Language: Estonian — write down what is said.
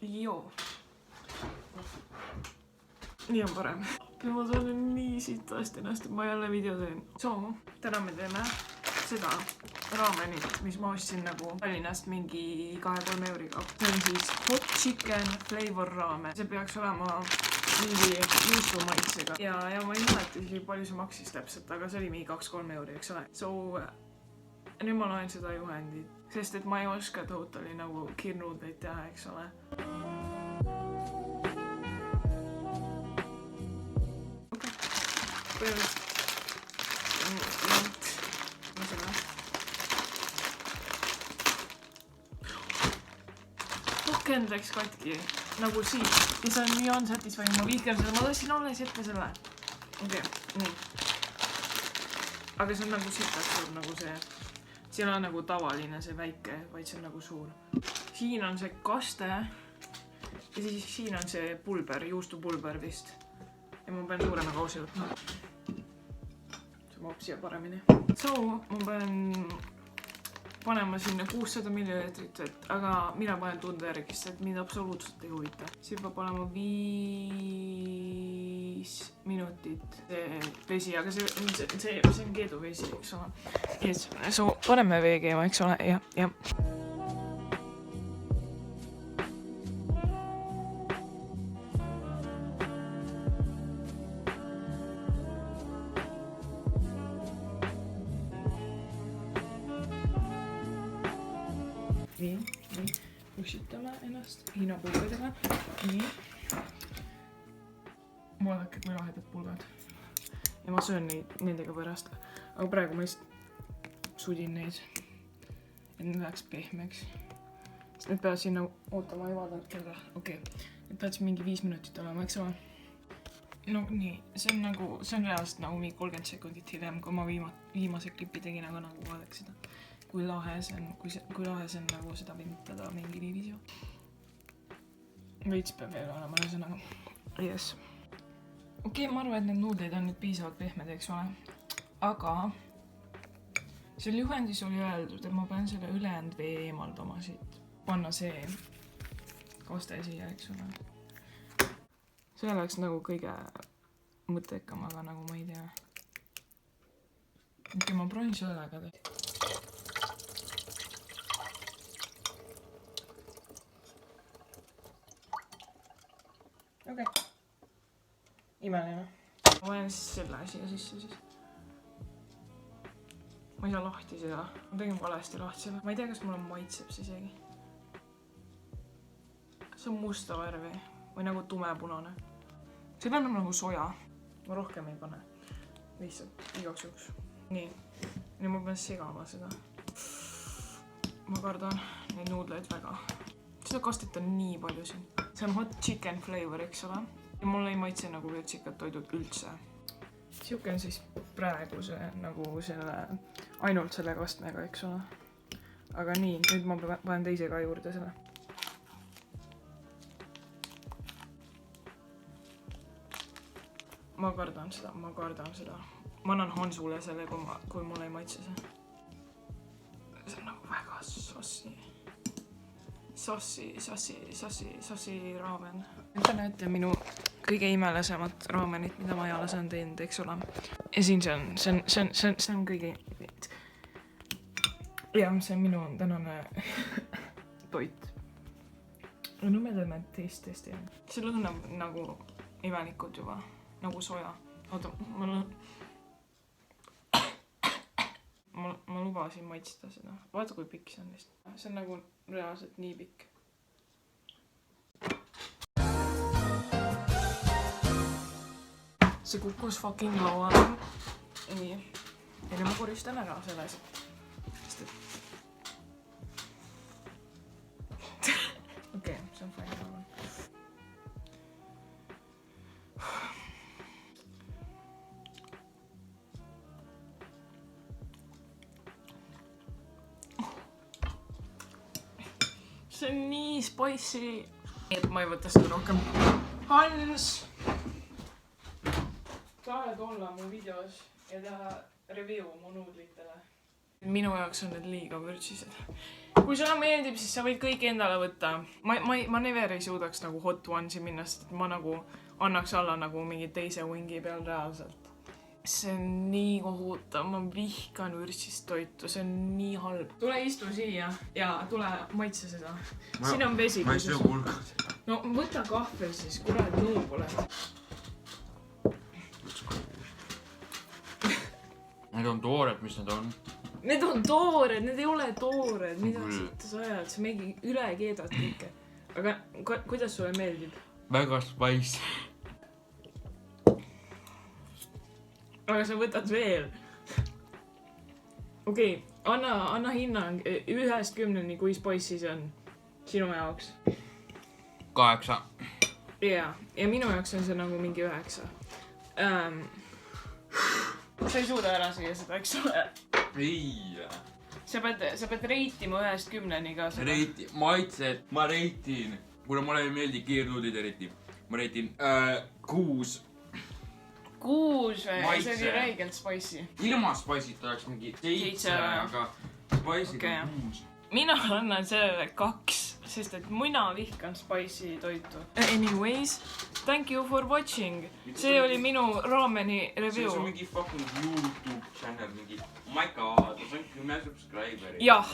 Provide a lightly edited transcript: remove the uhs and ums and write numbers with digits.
Joo. Nii on parem. Ma tunnen nii sitast ennast, et ma jälle video teen. So, täna me teeme seda raamenit, mis ma ostsin nagu Tallinnast mingi 2-3 euriga. See on siis hot chicken flavor raamen. See peaks olema mingi juustumaitsega. Ja ma ei mäleta isegi palju see maksis täpselt, aga see oli mingi 2-3 euri, eks ole. So, nüüd ma loen seda juhendit, sest et ma ei oska totally nagu kirnuudleid teha, eks ole. Tukend läks katki nagu siit ja see on nii unsatisfying, ma vihkan seda, ma tahtsin alles ette selle. Okei, nii. Aga see on nagu sitast suur nagu see. See ei ole nagu tavaline see väike, vaid see on nagu suur. Siin on see kaste ja siis siin on see pulber, juustupulber vist. Ja ma pean suurema kausi võtma. See mahub siia paremini. So, ma pean panema sinna 600 millilitrit vett, aga mina panen tunde järgist, et mind absoluutselt ei huvita. Siin peab olema 5 minutit see vesi, aga see on keeduvesi, eks ole. Yes. So, paneme vee keema, eks ole, ja. Nii, pussitame ennast hiinapulbedega. Nii. Vaadake, kui lahedad pulbed. Ja ma söön nendega pärast. Aga praegu ma sudin neid. Et need läheks pehmeks. Sest need peavad sinna ootama, ei vaadanud kella. Okei. Need peavad mingi 5 minutit olema, eks ole. No nii, see on reaalselt nagu mingi 30 sekundit hiljem, kui ma viimase klipi tegin, aga nagu vaadake seda. Kui lahe see on nagu seda vintada mingi niiviisi. Veits peab veel olema, ühesõnaga. Yes. Okei, ma arvan, et need nuudleid on nüüd piisavalt pehmed, eks ole. Aga seal juhendis oli öeldud, et ma pean selle ülejäänud vee eemaldama siit. Panna see kaste siia, eks ole. See oleks nagu kõige mõttekam, aga nagu ma ei tea. Okei, ma proovin sellega teha. Okei. Imeline. Ma panen selle siia sisse siis. Ma ei saa lahti seda. Ma tegin valesti lahti selle. Ma ei tea, kas mulle maitseb see isegi. See on musta värvi. Või nagu tumepunane. See peab nagu soja. Ma rohkem ei pane. Lihtsalt igaks juhuks. Nii. Nüüd ma pean segama seda. Ma kardan neid nuudleid väga. Seda kastet on nii palju siin. See on hot chicken flavor, eks ole. Ja mulle ei maitse nagu vürtsikad toidud üldse. Siuke on siis praegu see nagu ainult selle kastmega, eks ole. Aga nii, nüüd ma panen teise ka juurde selle. Ma kardan seda. Ma annan Hansule selle, kui mulle ei maitse see. See on nagu väga sossi raamen. Nüüd te näete minu kõige imelesemat raamenit, mida ma eales on teinud, eks ole. Ja siin see on kõige... Ja see on minu tänane toit. Ja nüüd me teeme testi. See lõhnab nagu imelikult juba, nagu soja. Oota, ma lubasin maitsta seda. Vaata, kui pikk see on vist. See on nagu reaalselt nii pikk. See kukkus fucking lauale. Nii. Ja nüüd ma koristan ära selle asja. Okei, see on fine. See on nii spicy. Et ma ei võta seda rohkem. Hans! Tahad olla mu videos ja teha review mu nuudlitele. Minu jaoks on need liiga vürtsised. kui sulle meeldib, siis sa võid kõik endale võtta. Ma never ei suudaks nagu hot one'i minna, sest ma nagu annaks alla nagu mingi teise wingi peal reaalselt. See on nii kohutav, ma vihkan vürtsist toitu, see on nii halb. Tule istu siia ja tule maitse seda. Siin on vesi. Ma ei söö kulka. No võta kahvel siis, kurat noob oled. Need on toored, mis need on? Need on toored, need ei ole toored. Mida sa ajad? Sa mingi üle keedad kõike. Aga kuidas sulle meeldib? Väga spicy. Aga sa võtad veel. Okei, anna hinnang 1-10, kui spicy see on sinu jaoks. 8. Ja minu jaoks on see nagu mingi 9. Sa ei suuda ära süüa seda, eks ole? Ei. Sa peed reitima 1-10 ka seda. Maitset, ma reitin. Kuna mulle ei meeldi kiirnuudid eriti. Ma reitin 6. 6 või? See oli räigelt spicy. Ilma spicy't oleks mingi 7, aga spicy't on 6. Mina annan sellele 2, sest et mina vihkan spicy toitu. Anyways, thank you for watching. See oli minu raameni review. See on mingi fucking YouTube channel, mingi oh my god, see on 10 subscriberi. Jah.